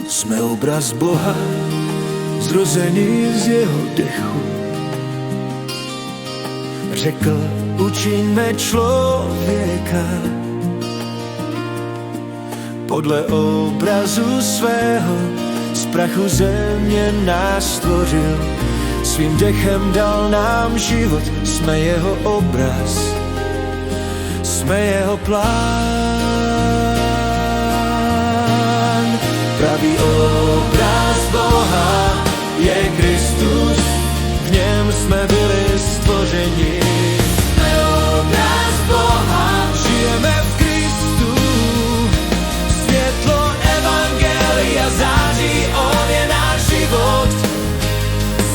Jsme obraz Boha, zrozený z jeho dechu. Řekl, učiňme člověka podle obrazu svého, z prachu země nás stvořil, svým dechem dal nám život, jsme jeho obraz, jsme jeho plán. Pravý obraz Boha je Kristus, v něm jsme byli stvořeni. Jsme obraz Boha, žijeme v Kristu, světlo evangelia září, on je náš život.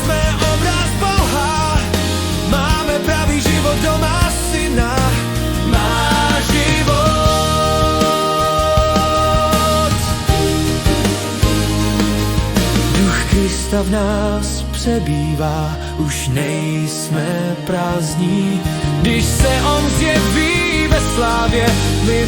Jsme obraz Boha, máme pravý život doma syna, má život. Duch Krista v nás přebývá, už nejsme prázdní, když se on zjeví ve slávě, my